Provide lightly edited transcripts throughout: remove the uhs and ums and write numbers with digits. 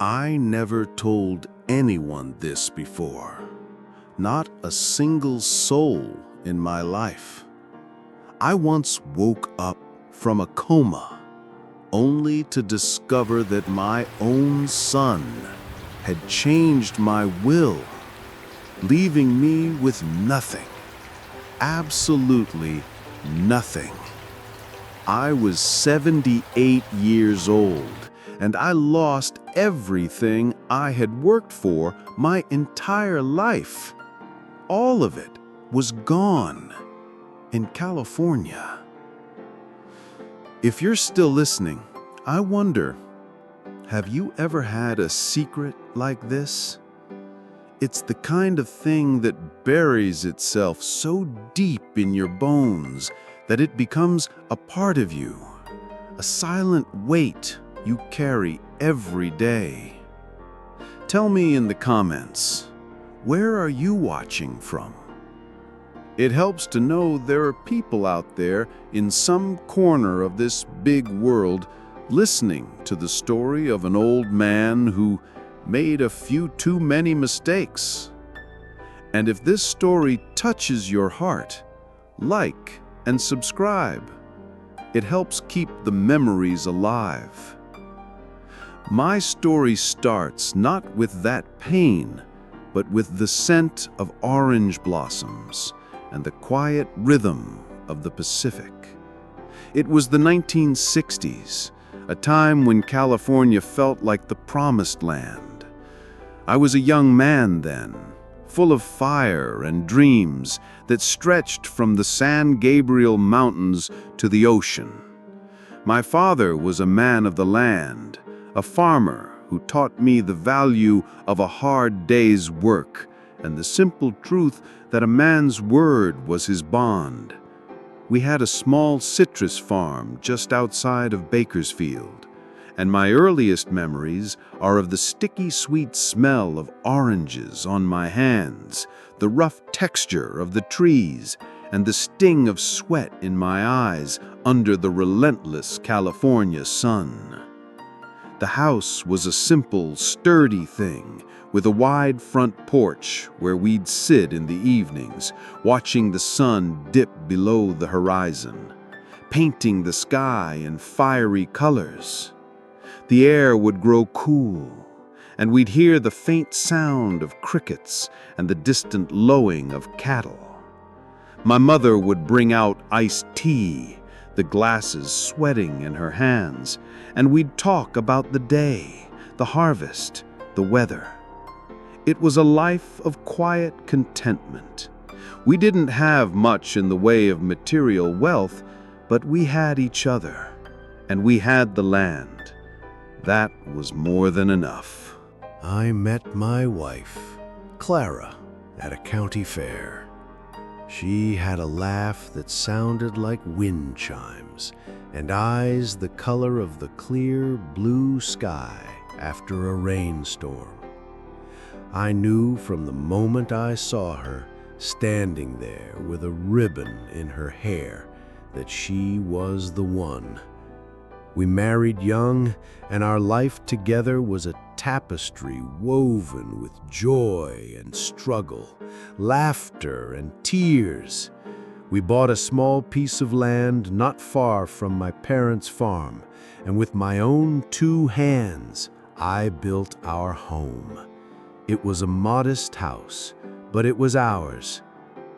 I never told anyone this before. Not a single soul in my life. I once woke up from a coma, only to discover that my own son had changed my will, leaving me with nothing. Absolutely nothing. I was 78 years old, and I lost everything I had worked for my entire life. All of it was gone in California. If you're still listening, I wonder, have you ever had a secret like this? It's the kind of thing that buries itself so deep in your bones that it becomes a part of you, a silent weight you carry every day. Tell me in the comments, where are you watching from? It helps to know there are people out there in some corner of this big world listening to the story of an old man who made a few too many mistakes. And if this story touches your heart, like and subscribe. It helps keep the memories alive. My story starts not with that pain, but with the scent of orange blossoms and the quiet rhythm of the Pacific. It was the 1960s, a time when California felt like the promised land. I was a young man then, full of fire and dreams that stretched from the San Gabriel Mountains to the ocean. My father was a man of the land, a farmer who taught me the value of a hard day's work and the simple truth that a man's word was his bond. We had a small citrus farm just outside of Bakersfield, and my earliest memories are of the sticky sweet smell of oranges on my hands, the rough texture of the trees, and the sting of sweat in my eyes under the relentless California sun. The house was a simple, sturdy thing, with a wide front porch where we'd sit in the evenings, watching the sun dip below the horizon, painting the sky in fiery colors. The air would grow cool, and we'd hear the faint sound of crickets and the distant lowing of cattle. My mother would bring out iced tea, the glasses sweating in her hands, and we'd talk about the day, the harvest, the weather. It was a life of quiet contentment. We didn't have much in the way of material wealth, but we had each other, and we had the land. That was more than enough. I met my wife, Clara, at a county fair. She had a laugh that sounded like wind chimes, and eyes the color of the clear blue sky after a rainstorm. I knew from the moment I saw her standing there with a ribbon in her hair that she was the one. We married young, and our life together was a tapestry woven with joy and struggle, laughter and tears. We bought a small piece of land not far from my parents' farm, and with my own 2 hands, I built our home. It was a modest house, but it was ours,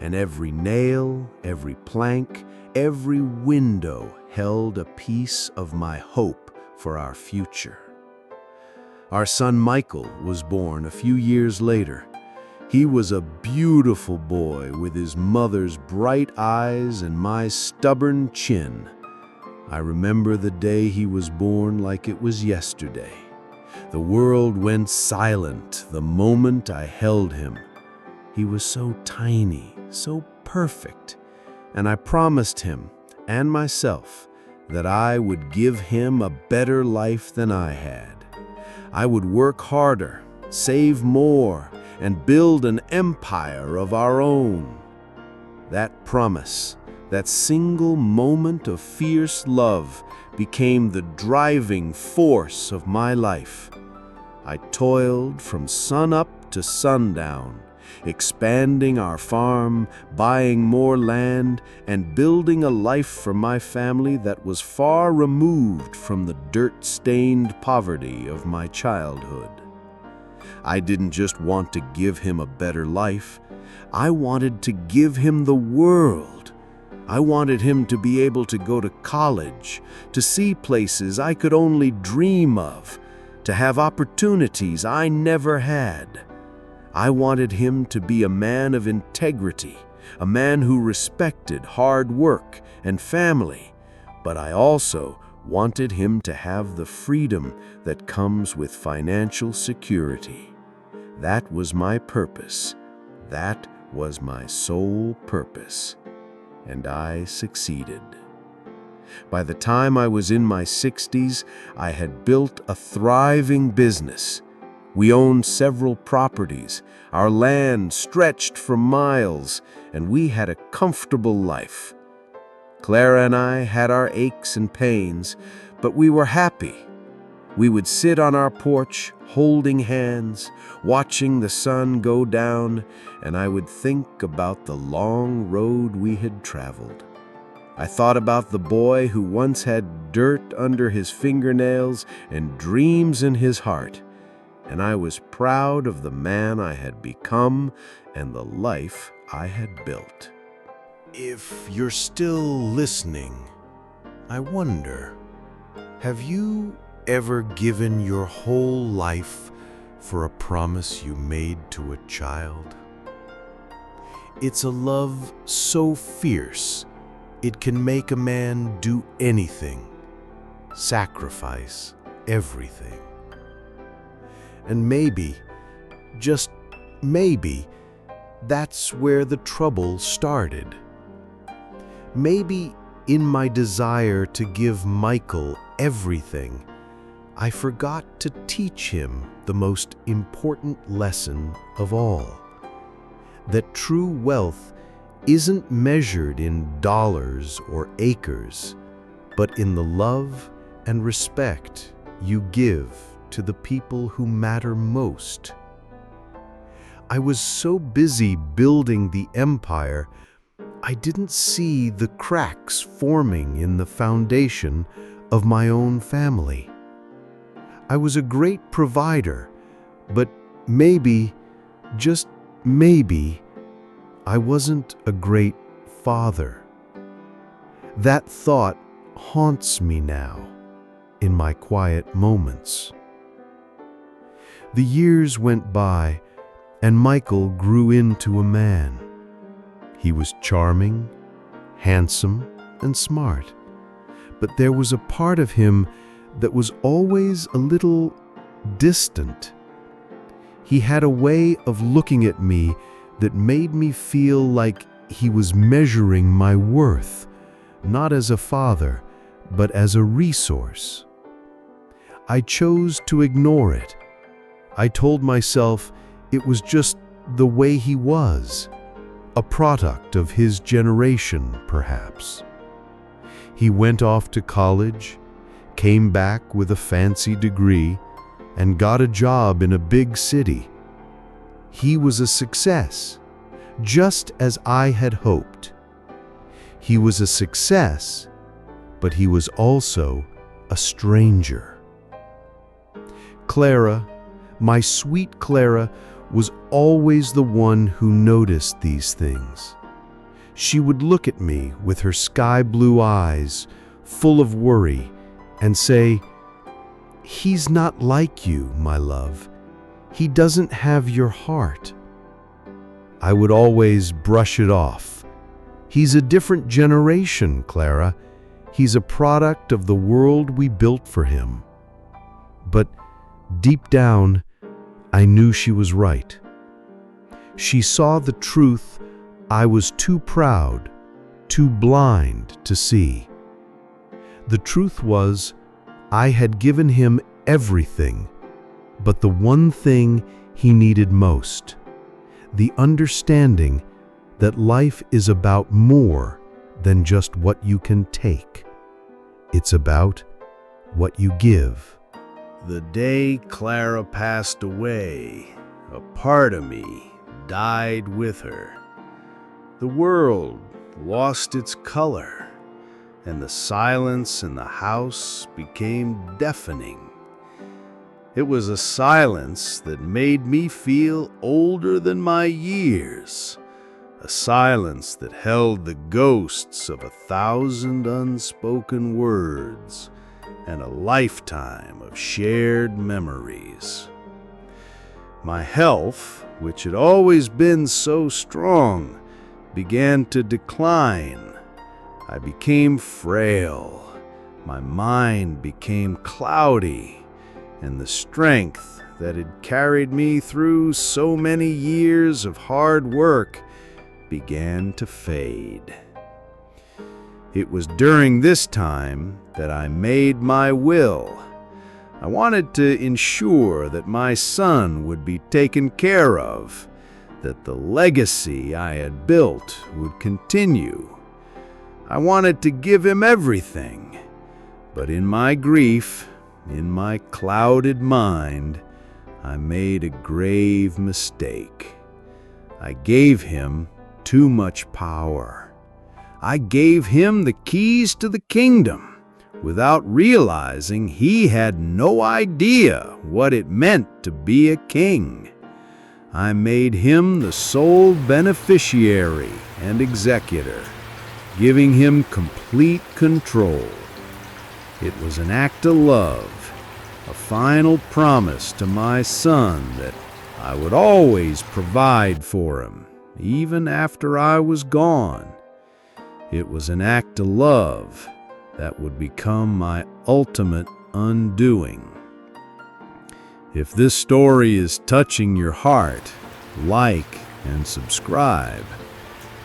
and every nail, every plank, every window held a piece of my hope for our future. Our son Michael was born a few years later. He was a beautiful boy with his mother's bright eyes and my stubborn chin. I remember the day he was born like it was yesterday. The world went silent the moment I held him. He was so tiny, so perfect, and I promised him and myself that I would give him a better life than I had. I would work harder, save more, and build an empire of our own. That promise, that single moment of fierce love, became the driving force of my life. I toiled from sunup to sundown, expanding our farm, buying more land, and building a life for my family that was far removed from the dirt-stained poverty of my childhood. I didn't just want to give him a better life. I wanted to give him the world. I wanted him to be able to go to college, to see places I could only dream of, to have opportunities I never had. I wanted him to be a man of integrity, a man who respected hard work and family, but I also wanted him to have the freedom that comes with financial security. That was my purpose. That was my sole purpose. And I succeeded. By the time I was in my 60s, I had built a thriving business. We owned several properties, our land stretched for miles, and we had a comfortable life. Clara and I had our aches and pains, but we were happy. We would sit on our porch, holding hands, watching the sun go down, and I would think about the long road we had traveled. I thought about the boy who once had dirt under his fingernails and dreams in his heart, and I was proud of the man I had become and the life I had built. If you're still listening, I wonder, have you ever given your whole life for a promise you made to a child? It's a love so fierce, it can make a man do anything, sacrifice everything. And maybe, just maybe, that's where the trouble started. Maybe in my desire to give Michael everything, I forgot to teach him the most important lesson of all. That true wealth isn't measured in dollars or acres, but in the love and respect you give to the people who matter most. I was so busy building the empire, I didn't see the cracks forming in the foundation of my own family. I was a great provider, but maybe, just maybe, I wasn't a great father. That thought haunts me now in my quiet moments. The years went by, and Michael grew into a man. He was charming, handsome, and smart, but there was a part of him that was always a little distant. He had a way of looking at me that made me feel like he was measuring my worth, not as a father, but as a resource. I chose to ignore it. I told myself it was just the way he was, a product of his generation, perhaps. He went off to college, came back with a fancy degree, and got a job in a big city. He was a success, just as I had hoped. He was a success, but he was also a stranger. Clara, my sweet Clara, was always the one who noticed these things. She would look at me with her sky-blue eyes, full of worry, and say, "He's not like you, my love. He doesn't have your heart." I would always brush it off. "He's a different generation, Clara. He's a product of the world we built for him." But deep down, I knew she was right. She saw the truth I was too proud, too blind to see. The truth was, I had given him everything, but the one thing he needed most, the understanding that life is about more than just what you can take. It's about what you give. The day Clara passed away, a part of me died with her. The world lost its color, and the silence in the house became deafening. It was a silence that made me feel older than my years, a silence that held the ghosts of 1,000 unspoken words and a lifetime of shared memories. My health, which had always been so strong, began to decline. I became frail, my mind became cloudy, and the strength that had carried me through so many years of hard work began to fade. It was during this time that I made my will. I wanted to ensure that my son would be taken care of, that the legacy I had built would continue. I wanted to give him everything, but in my grief, in my clouded mind, I made a grave mistake. I gave him too much power. I gave him the keys to the kingdom without realizing he had no idea what it meant to be a king. I made him the sole beneficiary and executor, giving him complete control. It was an act of love, a final promise to my son that I would always provide for him, even after I was gone. It was an act of love that would become my ultimate undoing. If this story is touching your heart, like and subscribe.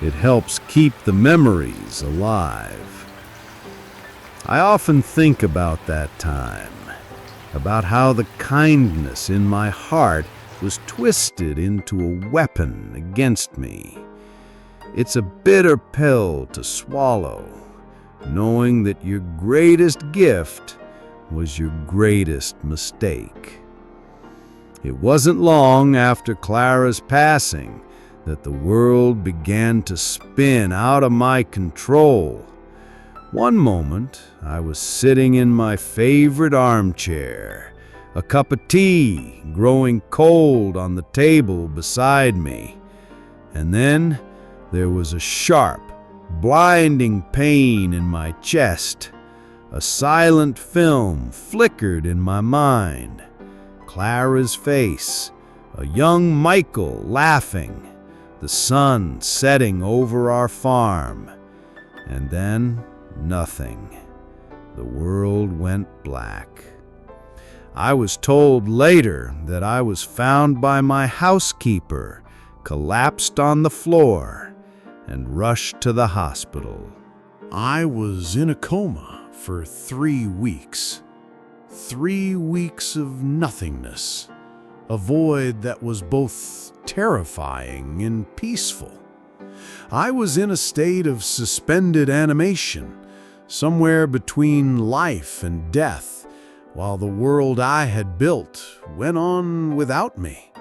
It helps keep the memories alive. I often think about that time, about how the kindness in my heart was twisted into a weapon against me. It's a bitter pill to swallow, knowing that your greatest gift was your greatest mistake. It wasn't long after Clara's passing that the world began to spin out of my control. One moment, I was sitting in my favorite armchair, a cup of tea growing cold on the table beside me. And then there was a sharp, blinding pain in my chest. A silent film flickered in my mind. Clara's face, a young Michael laughing, the sun setting over our farm. And then nothing. The world went black. I was told later that I was found by my housekeeper, collapsed on the floor, and rushed to the hospital. I was in a coma for 3 weeks. 3 weeks of nothingness, a void that was both terrifying and peaceful. I was in a state of suspended animation, somewhere between life and death, while the world I had built went on without me.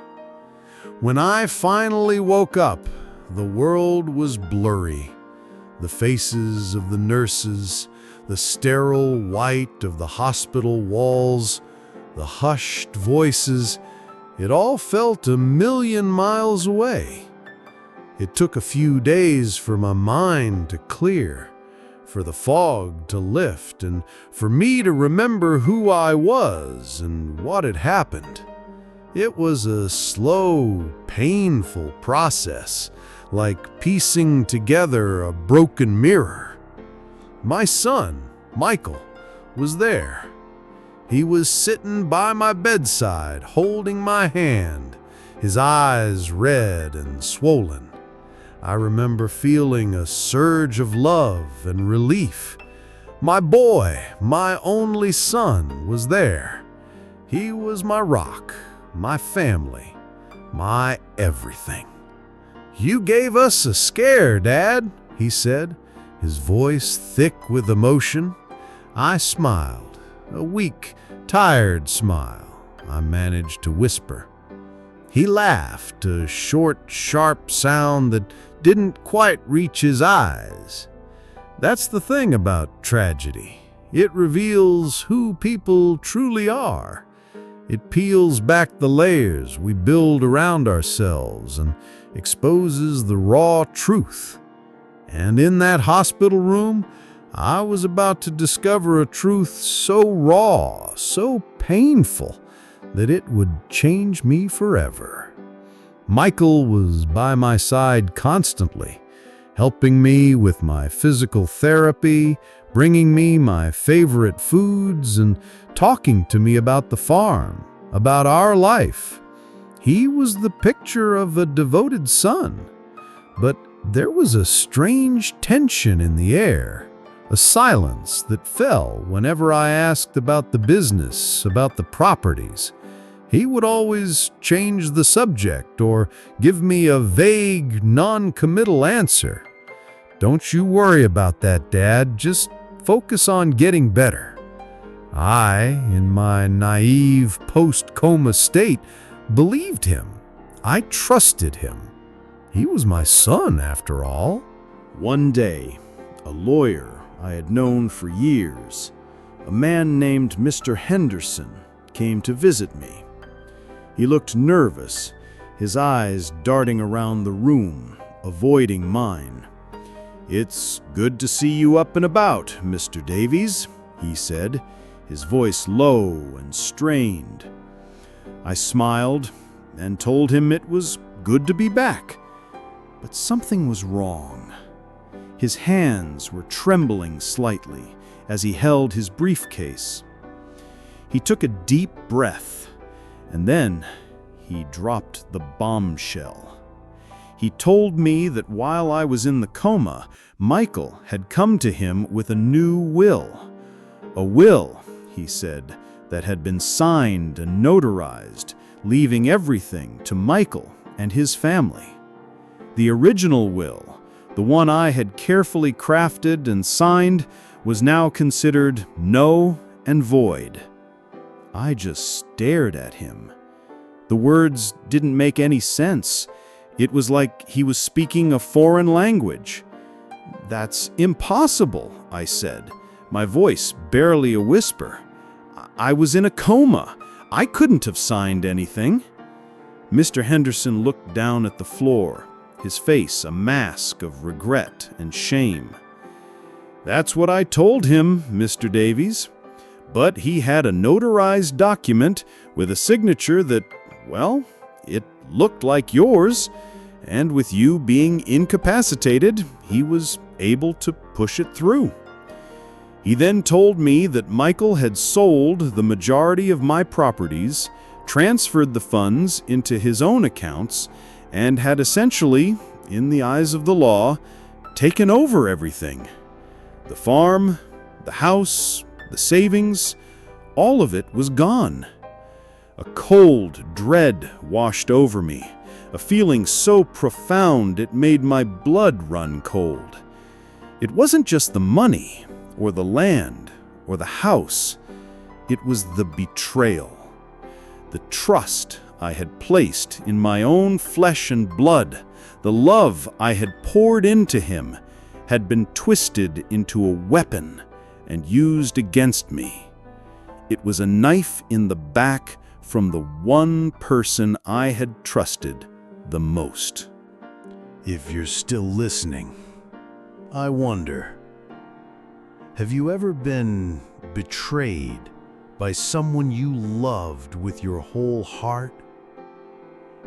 When I finally woke up, the world was blurry. The faces of the nurses, the sterile white of the hospital walls, the hushed voices, it all felt a million miles away. It took a few days for my mind to clear, for the fog to lift, and for me to remember who I was and what had happened. It was a slow, painful process, like piecing together a broken mirror. My son, Michael, was there. He was sitting by my bedside, holding my hand, his eyes red and swollen. I remember feeling a surge of love and relief. My boy, my only son, was there. He was my rock, my family, my everything. "You gave us a scare, Dad," he said, his voice thick with emotion. I smiled, a weak, tired smile, I managed to whisper. He laughed, a short, sharp sound that didn't quite reach his eyes. That's the thing about tragedy. It reveals who people truly are. It peels back the layers we build around ourselves and exposes the raw truth. And in that hospital room, I was about to discover a truth so raw, so painful, that it would change me forever. Michael was by my side constantly, helping me with my physical therapy, bringing me my favorite foods, and talking to me about the farm, about our life. He was the picture of a devoted son. But there was a strange tension in the air, a silence that fell whenever I asked about the business, about the properties. He would always change the subject or give me a vague, non-committal answer. "Don't you worry about that, Dad. Just focus on getting better." I, in my naive post-coma state, believed him. I trusted him. He was my son, after all. One day, a lawyer I had known for years, a man named Mr. Henderson, came to visit me. He looked nervous, his eyes darting around the room, avoiding mine. "It's good to see you up and about, Mr. Davies," he said, his voice low and strained. I smiled and told him it was good to be back. But something was wrong. His hands were trembling slightly as he held his briefcase. He took a deep breath, and then he dropped the bombshell. He told me that while I was in the coma, Michael had come to him with a new will. A will, he said, that had been signed and notarized, leaving everything to Michael and his family. The original will, the one I had carefully crafted and signed, was now considered null and void. I just stared at him. The words didn't make any sense. It was like he was speaking a foreign language. "That's impossible," I said, my voice barely a whisper. "I was in a coma. I couldn't have signed anything." Mr. Henderson looked down at the floor, his face a mask of regret and shame. "That's what I told him, Mr. Davies. But he had a notarized document with a signature that, well, it looked like yours, and with you being incapacitated, he was able to push it through." He then told me that Michael had sold the majority of my properties, transferred the funds into his own accounts, and had essentially, in the eyes of the law, taken over everything. The farm, the house, the savings, all of it was gone. A cold dread washed over me, a feeling so profound it made my blood run cold. It wasn't just the money, or the land, or the house. It was the betrayal. The trust I had placed in my own flesh and blood, the love I had poured into him, had been twisted into a weapon and used against me. It was a knife in the back from the one person I had trusted the most. If you're still listening, I wonder, have you ever been betrayed by someone you loved with your whole heart?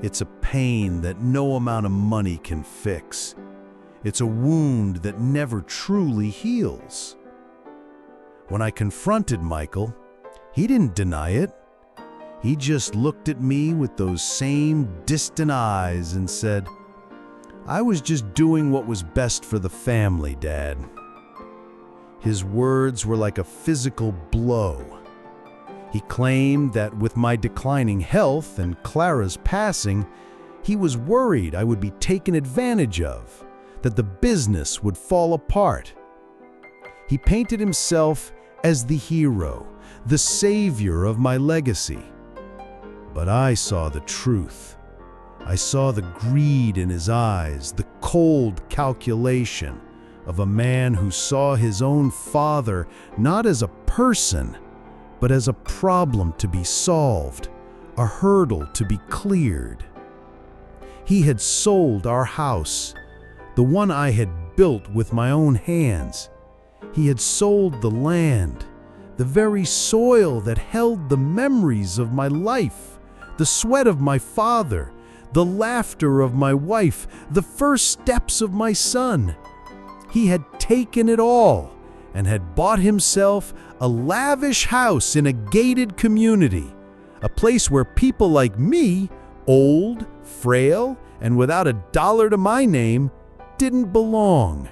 It's a pain that no amount of money can fix. It's a wound that never truly heals. When I confronted Michael, he didn't deny it. He just looked at me with those same distant eyes and said, "I was just doing what was best for the family, Dad." His words were like a physical blow. He claimed that with my declining health and Clara's passing, he was worried I would be taken advantage of, that the business would fall apart. He painted himself as the hero, the savior of my legacy. But I saw the truth. I saw the greed in his eyes, the cold calculation of a man who saw his own father not as a person, but as a problem to be solved, a hurdle to be cleared. He had sold our house, the one I had built with my own hands. He had sold the land, the very soil that held the memories of my life, the sweat of my father, the laughter of my wife, the first steps of my son. He had taken it all and had bought himself a lavish house in a gated community, a place where people like me, old, frail, and without a dollar to my name, didn't belong.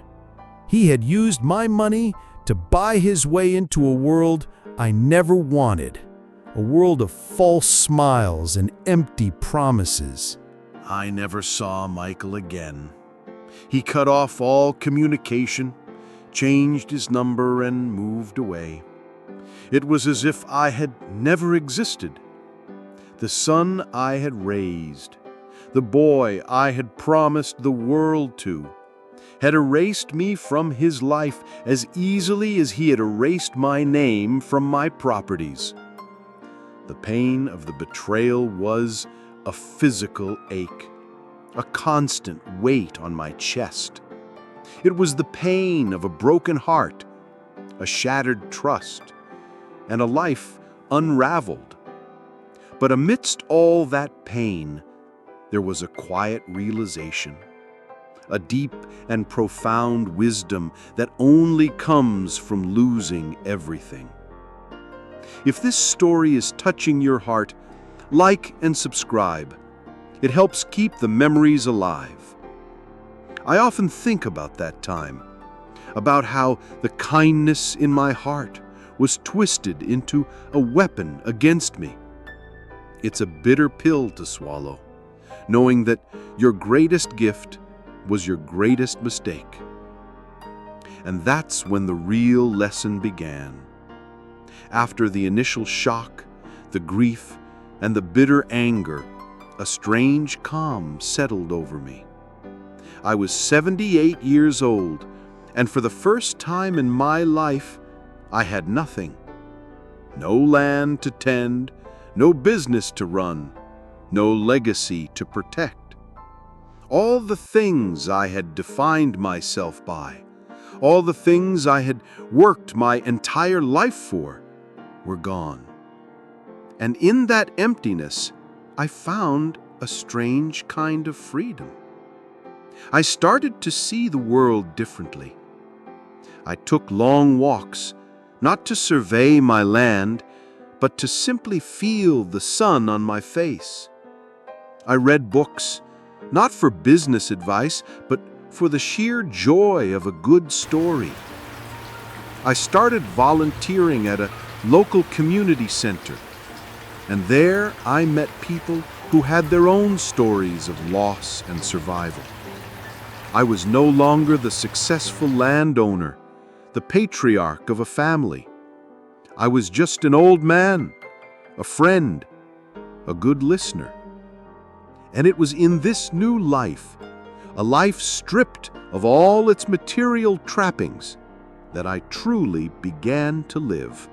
He had used my money to buy his way into a world I never wanted, a world of false smiles and empty promises. I never saw Michael again. He cut off all communication, changed his number, and moved away. It was as if I had never existed. The son I had raised, the boy I had promised the world to, had erased me from his life as easily as he had erased my name from my properties. The pain of the betrayal was a physical ache, a constant weight on my chest. It was the pain of a broken heart, a shattered trust, and a life unraveled. But amidst all that pain, there was a quiet realization, a deep and profound wisdom that only comes from losing everything. If this story is touching your heart, like and subscribe. It helps keep the memories alive. I often think about that time, about how the kindness in my heart was twisted into a weapon against me. It's a bitter pill to swallow, knowing that your greatest gift was your greatest mistake. And that's when the real lesson began. After the initial shock, the grief, and the bitter anger, a strange calm settled over me. I was 78 years old, and for the first time in my life, I had nothing. No land to tend, no business to run, no legacy to protect. All the things I had defined myself by, all the things I had worked my entire life for, were gone. And in that emptiness, I found a strange kind of freedom. I started to see the world differently. I took long walks, not to survey my land, but to simply feel the sun on my face. I read books, not for business advice, but for the sheer joy of a good story. I started volunteering at a local community center, and there I met people who had their own stories of loss and survival. I was no longer the successful landowner, the patriarch of a family. I was just an old man, a friend, a good listener. And it was in this new life, a life stripped of all its material trappings, that I truly began to live.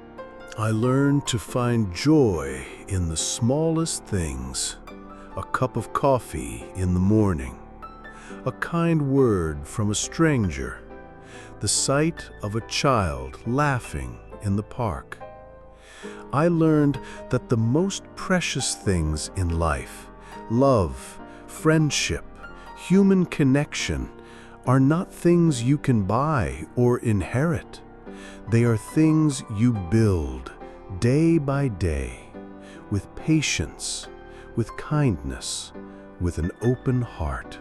I learned to find joy in the smallest things. A cup of coffee in the morning, a kind word from a stranger, the sight of a child laughing in the park. I learned that the most precious things in life, love, friendship, human connection, are not things you can buy or inherit. They are things you build day by day, with patience, with kindness, with an open heart.